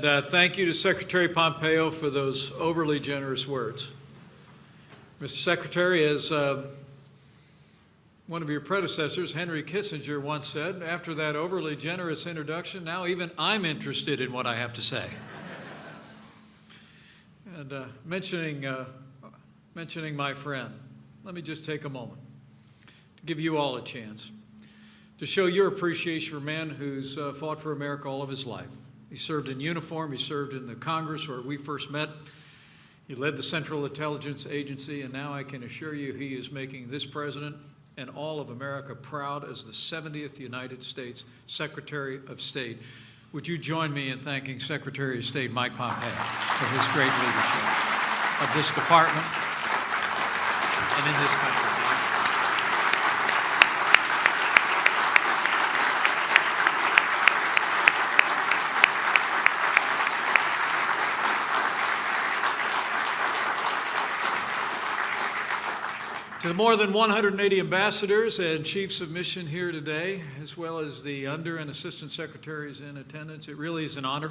And thank you to Secretary Pompeo for those overly generous words. Mr. Secretary, as one of your predecessors, Henry Kissinger, once said, after that overly generous introduction, now even I'm interested in what I have to say. And mentioning my friend, let me just take a moment to give you all a chance to show your appreciation for a man who's fought for America all of his life. He served in uniform, he served in the Congress where we first met. He led the Central Intelligence Agency, and now I can assure you he is making this president and all of America proud as the 70th United States Secretary of State. Would you join me in thanking Secretary of State Mike Pompeo for his great leadership of this department and in this country? To the more than 180 ambassadors and chiefs of mission here today, as well as the under and assistant secretaries in attendance, it really is an honor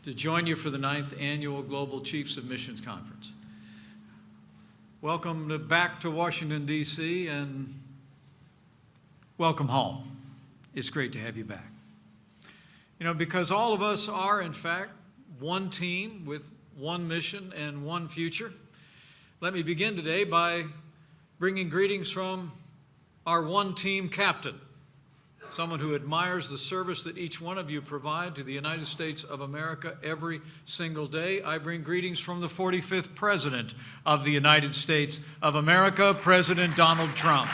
to join you for the 9th Annual Global Chiefs of Missions Conference. Welcome back to Washington, D.C., and welcome home. It's great to have you back. You know, because all of us are, in fact, one team with one mission and one future, let me begin today by bringing greetings from our one-team captain, someone who admires the service that each one of you provide to the United States of America every single day. I bring greetings from the 45th President of the United States of America, President Donald Trump.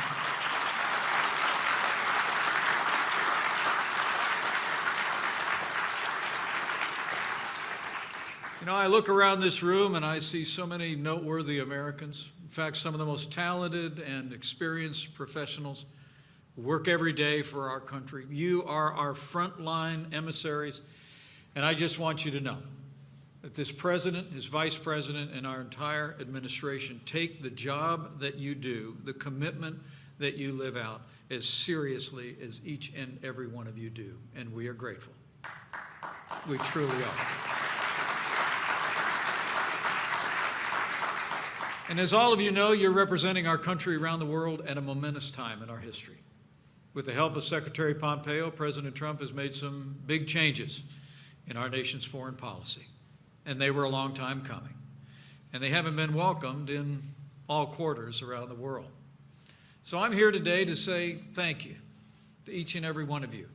You know, I look around this room and I see so many noteworthy Americans. In fact, some of the most talented and experienced professionals who work every day for our country. You are our frontline emissaries, and I just want you to know that this president, his vice president, and our entire administration take the job that you do, the commitment that you live out, as seriously as each and every one of you do, and we are grateful. We truly are. And as all of you know, you're representing our country around the world at a momentous time in our history. With the help of Secretary Pompeo, President Trump has made some big changes in our nation's foreign policy. And they were a long time coming. And they haven't been welcomed in all quarters around the world. So I'm here today to say thank you to each and every one of you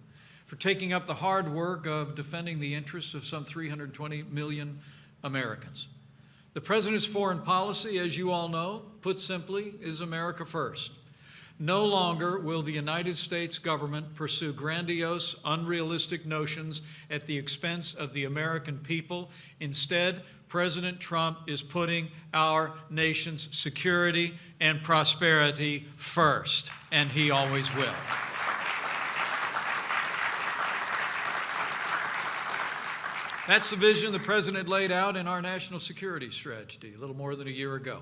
for taking up the hard work of defending the interests of some 320 million Americans. The President's foreign policy, as you all know, put simply, is America first. No longer will the United States government pursue grandiose, unrealistic notions at the expense of the American people. Instead, President Trump is putting our nation's security and prosperity first, and he always will. That's the vision the President laid out in our national security strategy a little more than a year ago.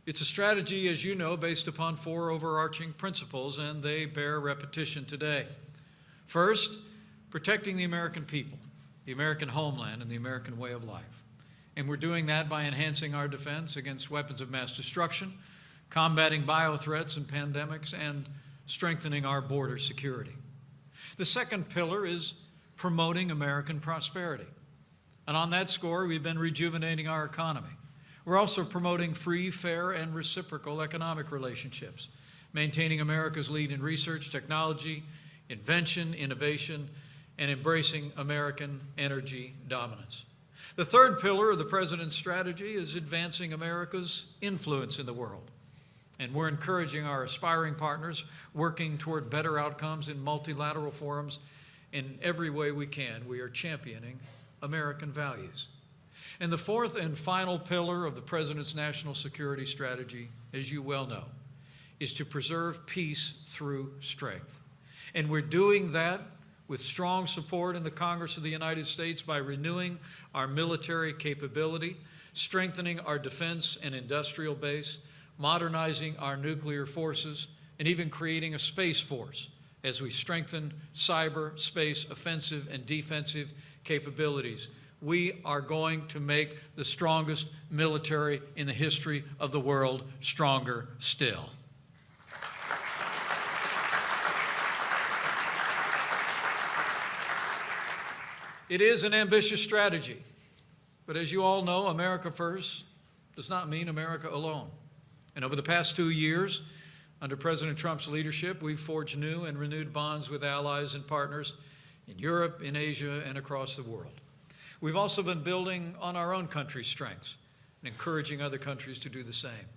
It's a strategy, as you know, based upon 4 overarching principles, and they bear repetition today. First, protecting the American people, the American homeland, and the American way of life. And we're doing that by enhancing our defense against weapons of mass destruction, combating biothreats and pandemics, and strengthening our border security. The second pillar is promoting American prosperity. And on that score, we've been rejuvenating our economy. We're also promoting free, fair, and reciprocal economic relationships, maintaining America's lead in research, technology, invention, innovation, and embracing American energy dominance. The third pillar of the President's strategy is advancing America's influence in the world. And we're encouraging our aspiring partners, working toward better outcomes in multilateral forums. In every way we can, we are championing American values. And the fourth and final pillar of the President's national security strategy, as you well know, is to preserve peace through strength. And we're doing that with strong support in the Congress of the United States by renewing our military capability, strengthening our defense and industrial base, modernizing our nuclear forces, and even creating a space force as we strengthen cyber, space, offensive, and defensive capabilities we are going to make the strongest military in the history of the world stronger still. It is an ambitious strategy, but as you all know, America first does not mean America alone. And over the past 2 years, under President Trump's leadership, we've forged new and renewed bonds with allies and partners in Europe, in Asia, and across the world. We've also been building on our own country's strengths and encouraging other countries to do the same.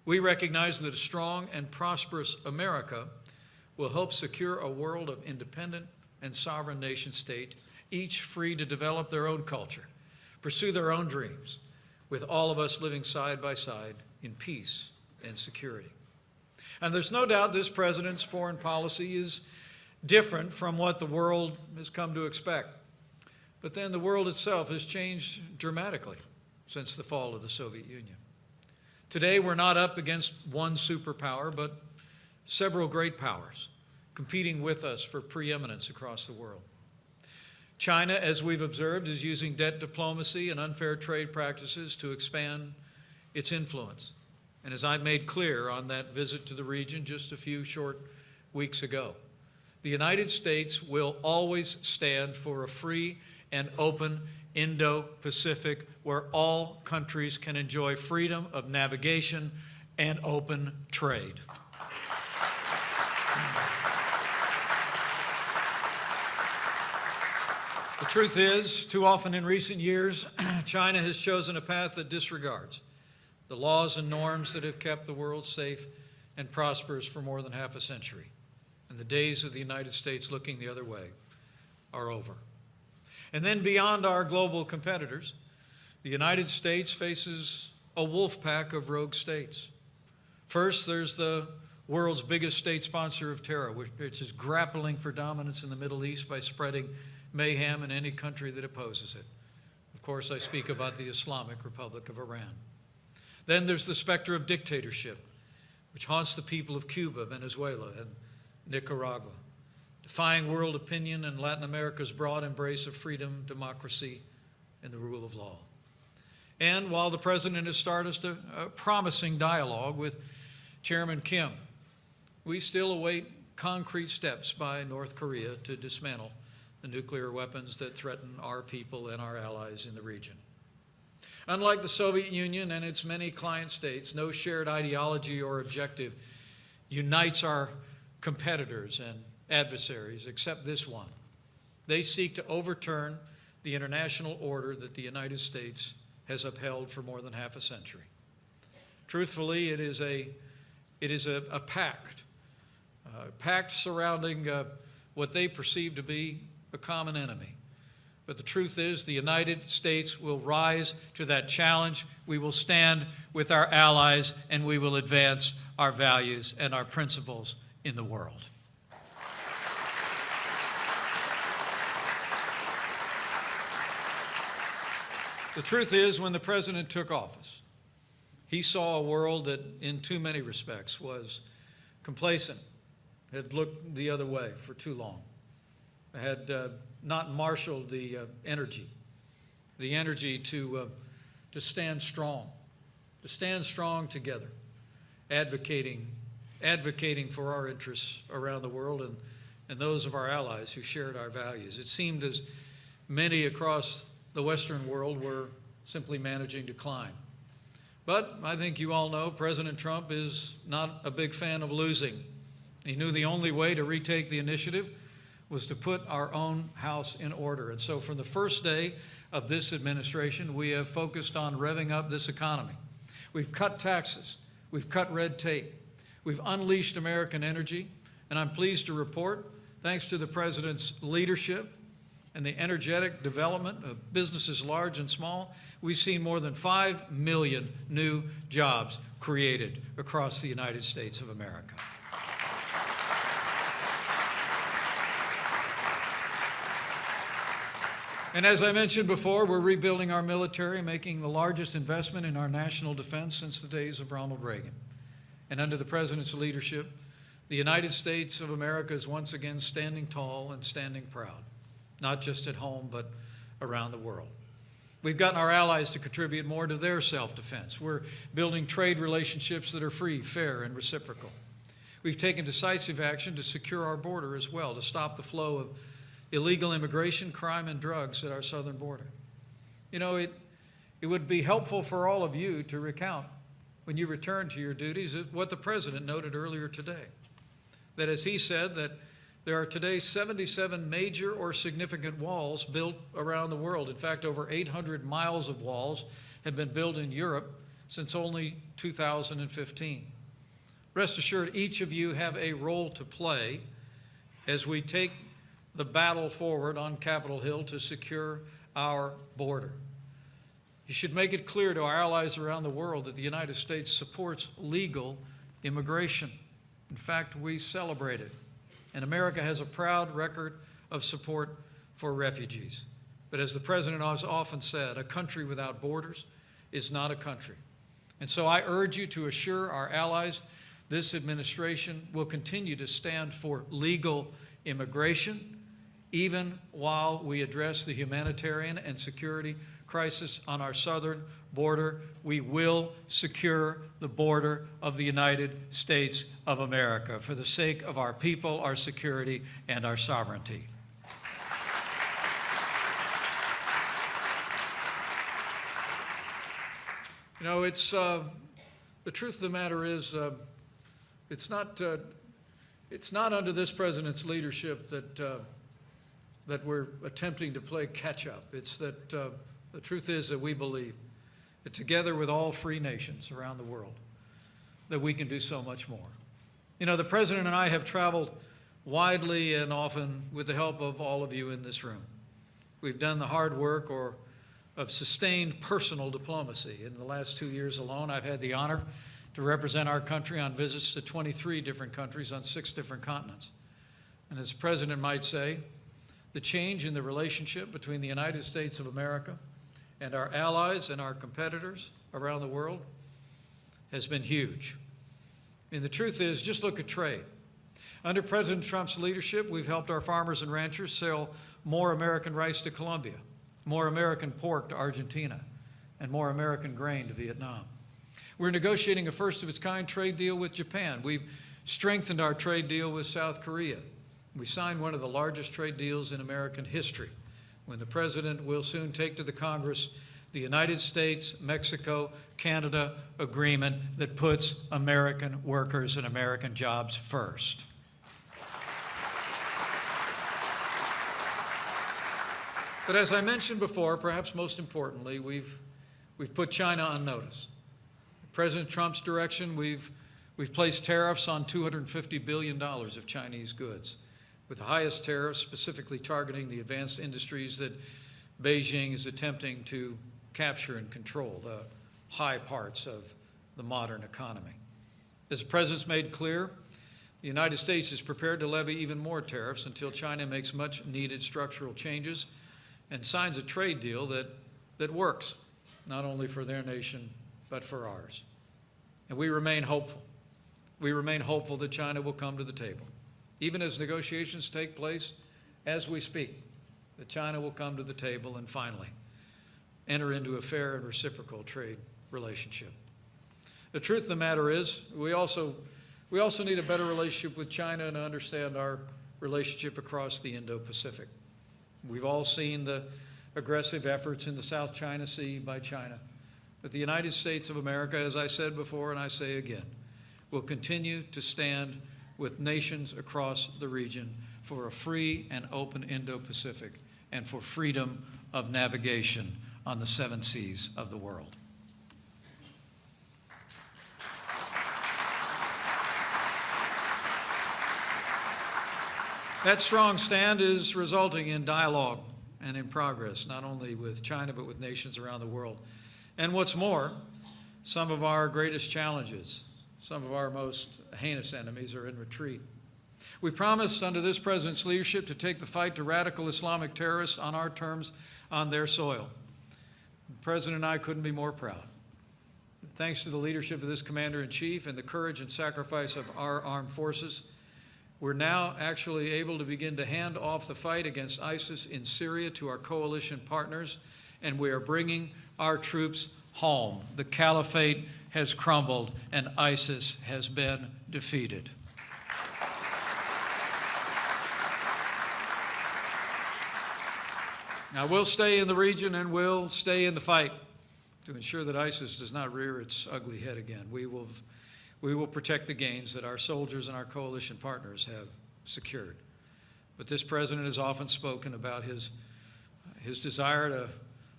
We recognize that a strong and prosperous America will help secure a world of independent and sovereign nation-state, each free to develop their own culture, pursue their own dreams, with all of us living side by side in peace and security. And there's no doubt this president's foreign policy is different from what the world has come to expect. But then the world itself has changed dramatically since the fall of the Soviet Union. Today, we're not up against one superpower, but several great powers competing with us for preeminence across the world. China, as we've observed, is using debt diplomacy and unfair trade practices to expand its influence. And as I made clear on that visit to the region just a few short weeks ago, the United States will always stand for a free and open Indo-Pacific where all countries can enjoy freedom of navigation and open trade. The truth is, too often in recent years, China has chosen a path that disregards the laws and norms that have kept the world safe and prosperous for more than half a century. And the days of the United States looking the other way are over. And then beyond our global competitors, the United States faces a wolf pack of rogue states. First, there's the world's biggest state sponsor of terror, which is grappling for dominance in the Middle East by spreading mayhem in any country that opposes it. Of course, I speak about the Islamic Republic of Iran. Then there's the specter of dictatorship, which haunts the people of Cuba, Venezuela, and Nicaragua, defying world opinion and Latin America's broad embrace of freedom, democracy, and the rule of law. And while the president has started a promising dialogue with Chairman Kim, we still await concrete steps by North Korea to dismantle the nuclear weapons that threaten our people and our allies in the region. Unlike the Soviet Union and its many client states, no shared ideology or objective unites our competitors and adversaries except this one. They seek to overturn the international order that the United States has upheld for more than half a century. Truthfully, it is a pact surrounding what they perceive to be a common enemy. But the truth is, the United States will rise to that challenge. We will stand with our allies, and we will advance our values and our principles in the world. The truth is, when the president took office, he saw a world that, in too many respects, was complacent, had looked the other way for too long, had not marshaled the energy to stand strong together, advocating for our interests around the world and those of our allies who shared our values. It seemed as many across the Western world were simply managing to climb. But I think you all know President Trump is not a big fan of losing. He knew the only way to retake the initiative was to put our own house in order. And so from the first day of this administration, we have focused on revving up this economy. We've cut taxes. We've cut red tape. We've unleashed American energy. And I'm pleased to report, thanks to the president's leadership and the energetic development of businesses large and small, we've seen more than 5 million new jobs created across the United States of America. And as I mentioned before, we're rebuilding our military, making the largest investment in our national defense since the days of Ronald Reagan. And under the president's leadership, the United States of America is once again standing tall and standing proud, not just at home, but around the world. We've gotten our allies to contribute more to their self-defense. We're building trade relationships that are free, fair, and reciprocal. We've taken decisive action to secure our border as well, to stop the flow of illegal immigration, crime, and drugs at our southern border. You know, it would be helpful for all of you to recount, when you return to your duties, what the President noted earlier today. That, as he said, that there are today 77 major or significant walls built around the world. In fact, over 800 miles of walls have been built in Europe since only 2015. Rest assured, each of you have a role to play as we take the battle forward on Capitol Hill to secure our border. You should make it clear to our allies around the world that the United States supports legal immigration. In fact, we celebrate it. And America has a proud record of support for refugees. But as the President has often said, a country without borders is not a country. And so I urge you to assure our allies this administration will continue to stand for legal immigration, even while we address the humanitarian and security crisis on our southern border. We will secure the border of the United States of America for the sake of our people, our security, and our sovereignty. You know, it's the truth of the matter is, it's not under this president's leadership that we're attempting to play catch-up. It's that the truth is that we believe that together with all free nations around the world, that we can do so much more. You know, the President and I have traveled widely and often with the help of all of you in this room. We've done the hard work of sustained personal diplomacy. In the last 2 years alone, I've had the honor to represent our country on visits to 23 different countries on 6 different continents. And as the President might say, the change in the relationship between the United States of America and our allies and our competitors around the world has been huge. And the truth is, just look at trade. Under President Trump's leadership, we've helped our farmers and ranchers sell more American rice to Colombia, more American pork to Argentina, and more American grain to Vietnam. We're negotiating a first-of-its-kind trade deal with Japan. We've strengthened our trade deal with South Korea. We signed one of the largest trade deals in American history, when the President will soon take to the Congress the United States-Mexico-Canada agreement that puts American workers and American jobs first. But as I mentioned before, perhaps most importantly, we've put China on notice. President Trump's direction, we've placed tariffs on $250 billion of Chinese goods, with the highest tariffs specifically targeting the advanced industries that Beijing is attempting to capture and control, the high parts of the modern economy. As the President's made clear, the United States is prepared to levy even more tariffs until China makes much needed structural changes and signs a trade deal that works, not only for their nation, but for ours. And we remain hopeful. We remain hopeful that China will come to the table. Even as negotiations take place as we speak, that China will come to the table and finally enter into a fair and reciprocal trade relationship. The truth of the matter is, we also need a better relationship with China and understand our relationship across the Indo-Pacific. We've all seen the aggressive efforts in the South China Sea by China. But the United States of America, as I said before and I say again, will continue to stand with nations across the region for a free and open Indo-Pacific and for freedom of navigation on the 7 seas of the world. That strong stand is resulting in dialogue and in progress, not only with China, but with nations around the world. And what's more, some of our greatest challenges, some of our most heinous enemies are in retreat. We promised under this President's leadership to take the fight to radical Islamic terrorists on our terms on their soil. The President and I couldn't be more proud. Thanks to the leadership of this Commander-in-Chief and the courage and sacrifice of our armed forces, we're now actually able to begin to hand off the fight against ISIS in Syria to our coalition partners and we are bringing our troops home. The caliphate has crumbled, and ISIS has been defeated. Now, we'll stay in the region and we'll stay in the fight to ensure that ISIS does not rear its ugly head again. We will protect the gains that our soldiers and our coalition partners have secured. But this president has often spoken about his desire to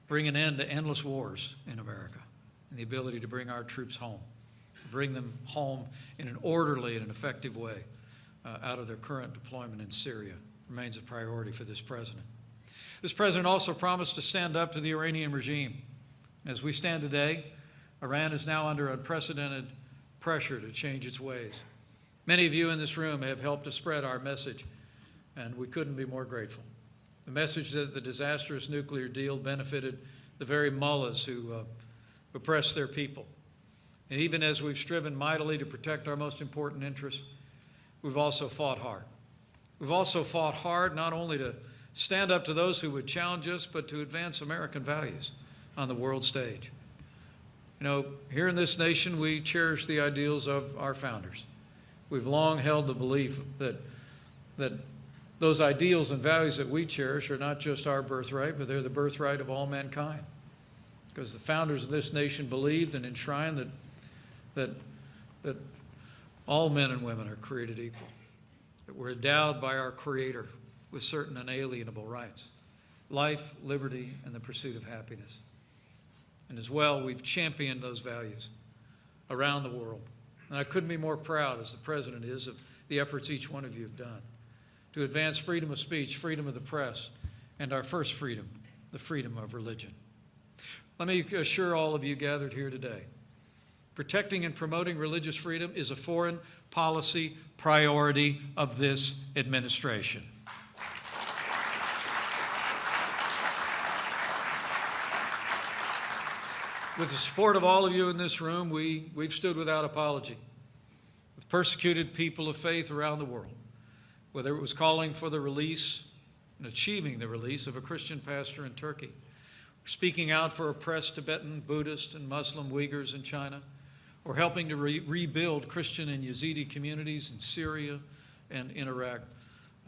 bring an end to endless wars in America and the ability to bring our troops home, to bring them home in an orderly and an effective way out of their current deployment in Syria remains a priority for this president. This president also promised to stand up to the Iranian regime. As we stand today, Iran is now under unprecedented pressure to change its ways. Many of you in this room have helped to spread our message, and we couldn't be more grateful. The message that the disastrous nuclear deal benefited the very mullahs who oppress their people. And even as we've striven mightily to protect our most important interests, we've also fought hard. We've also fought hard not only to stand up to those who would challenge us, but to advance American values on the world stage. You know, here in this nation, we cherish the ideals of our founders. We've long held the belief that those ideals and values that we cherish are not just our birthright, but they're the birthright of all mankind. Because the founders of this nation believed and enshrined that all men and women are created equal, that we're endowed by our Creator with certain unalienable rights: life, liberty, and the pursuit of happiness. And as well, we've championed those values around the world. And I couldn't be more proud, as the President is, of the efforts each one of you have done to advance freedom of speech, freedom of the press, and our first freedom, the freedom of religion. Let me assure all of you gathered here today, protecting and promoting religious freedom is a foreign policy priority of this administration. With the support of all of you in this room, we've stood without apology with persecuted people of faith around the world, whether it was calling for the release and achieving the release of a Christian pastor in Turkey, or speaking out for oppressed Tibetan, Buddhist, and Muslim Uyghurs in China, or helping to rebuild Christian and Yazidi communities in Syria and in Iraq.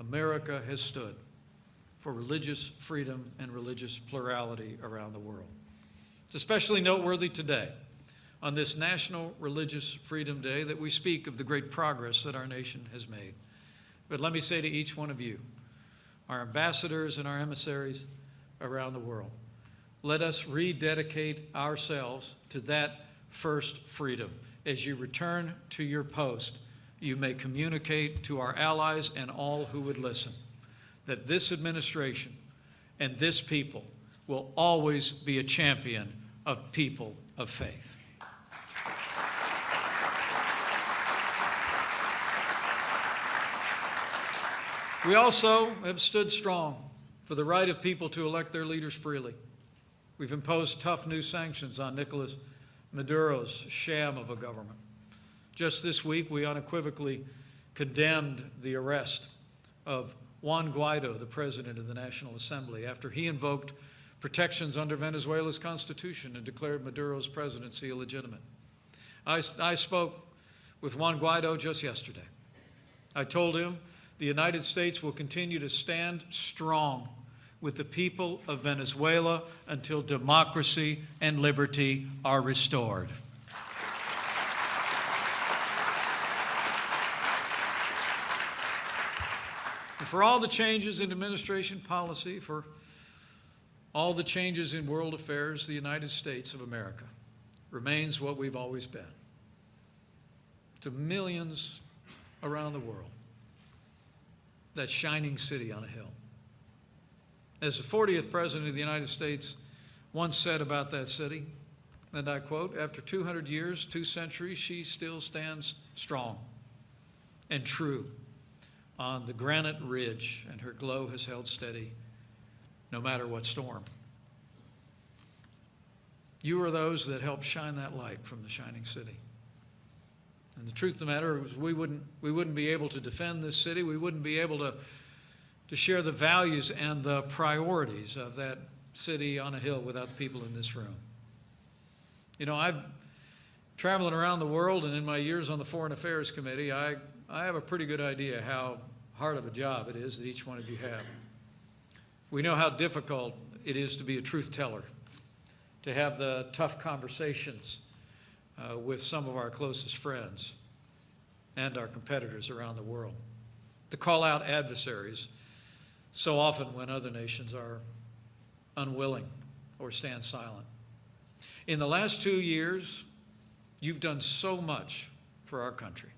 America has stood for religious freedom and religious plurality around the world. It's especially noteworthy today, on this National Religious Freedom Day, that we speak of the great progress that our nation has made. But let me say to each one of you, our ambassadors and our emissaries around the world, let us rededicate ourselves to that first freedom. As you return to your post, you may communicate to our allies and all who would listen that this administration and this people will always be a champion of people of faith. We also have stood strong for the right of people to elect their leaders freely. We've imposed tough new sanctions on Nicolas Maduro's sham of a government. Just this week, we unequivocally condemned the arrest of Juan Guaido, the president of the National Assembly, after he invoked protections under Venezuela's constitution and declared Maduro's presidency illegitimate. I spoke with Juan Guaido just yesterday. I told him the United States will continue to stand strong with the people of Venezuela until democracy and liberty are restored. And for all the changes in administration policy, for all the changes in world affairs, the United States of America remains what we've always been. To millions around the world, that shining city on a hill. As the 40th President of the United States once said about that city, and I quote, "After 200 years, 2 centuries, she still stands strong and true on the granite ridge, and her glow has held steady no matter what storm." You are those that help shine that light from the shining city. And the truth of the matter is we wouldn't be able to defend this city. We wouldn't be able to share the values and the priorities of that city on a hill without the people in this room. You know, I've traveling around the world, and in my years on the Foreign Affairs Committee, I have a pretty good idea how hard of a job it is that each one of you have. We know how difficult it is to be a truth teller, to have the tough conversations with some of our closest friends and our competitors around the world, to call out adversaries so often when other nations are unwilling or stand silent. In the last 2 years, you've done so much for our country,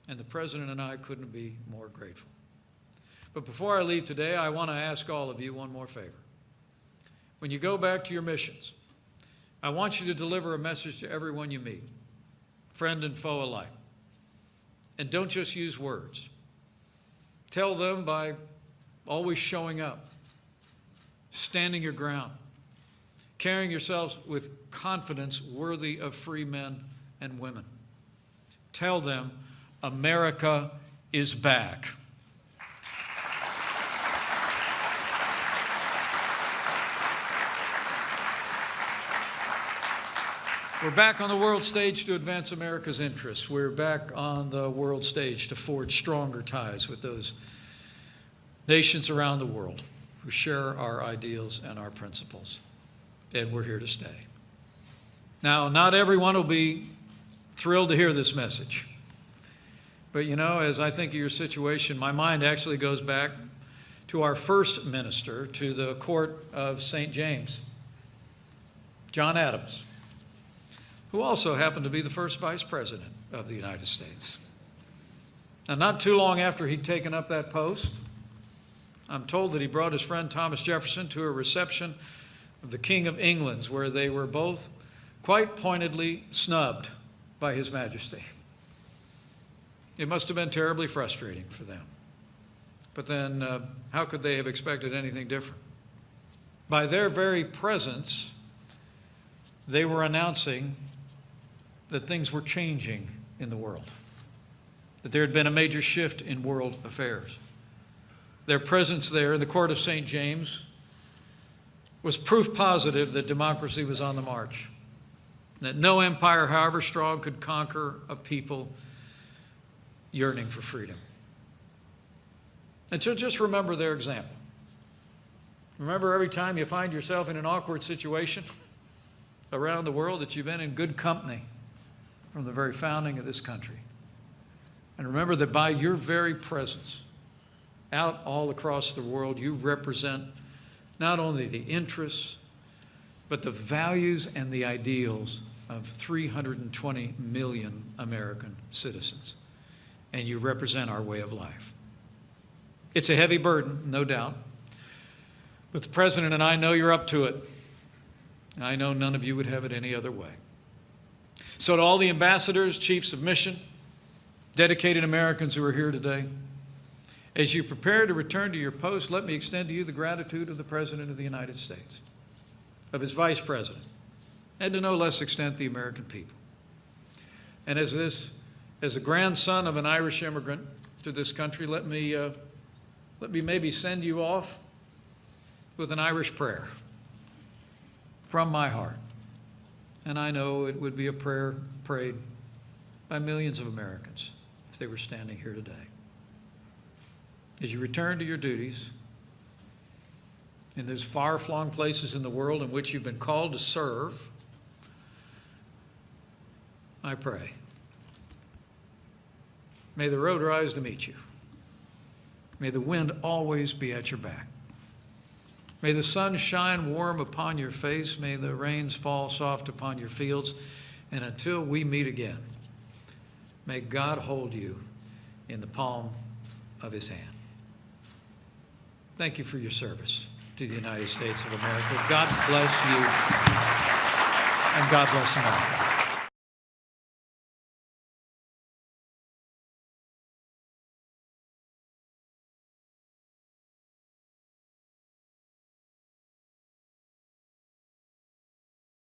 and the President and I couldn't be more grateful. But before I leave today, I want to ask all of you one more favor. When you go back to your missions, I want you to deliver a message to everyone you meet, friend and foe alike. And don't just use words. Tell them by always showing up, standing your ground, carrying yourselves with confidence worthy of free men and women. Tell them America is back. We're back on the world stage to advance America's interests. We're back on the world stage to forge stronger ties with those nations around the world who share our ideals and our principles. And we're here to stay. Now, not everyone will be thrilled to hear this message. But you know, as I think of your situation, my mind actually goes back to our first minister to the court of St. James, John Adams, who also happened to be the first vice president of the United States. Now, not too long after he'd taken up that post, I'm told that he brought his friend Thomas Jefferson to a reception of the King of England's, where they were both quite pointedly snubbed by His Majesty. It must have been terribly frustrating for them. But then, how could they have expected anything different? By their very presence, they were announcing that things were changing in the world, that there had been a major shift in world affairs. Their presence there in the court of St. James was proof positive that democracy was on the march, that no empire, however strong, could conquer a people yearning for freedom. And so just remember their example. Remember, every time you find yourself in an awkward situation around the world, that you've been in good company from the very founding of this country. And remember that by your very presence out all across the world, you represent not only the interests, but the values and the ideals of 320 million American citizens. And you represent our way of life. It's a heavy burden, no doubt. But the President and I know you're up to it. And I know none of you would have it any other way. So to all the ambassadors, chiefs of mission, dedicated Americans who are here today, as you prepare to return to your post, let me extend to you the gratitude of the President of the United States, of his Vice President, and to no less extent the American people. And as a grandson of an Irish immigrant to this country, let me maybe send you off with an Irish prayer from my heart. And I know it would be a prayer prayed by millions of Americans if they were standing here today. As you return to your duties in those far-flung places in the world in which you've been called to serve, I pray, may the road rise to meet you. May the wind always be at your back. May the sun shine warm upon your face. May the rains fall soft upon your fields. And until we meet again, may God hold you in the palm of his hand. Thank you for your service to the United States of America. God bless you, and God bless America.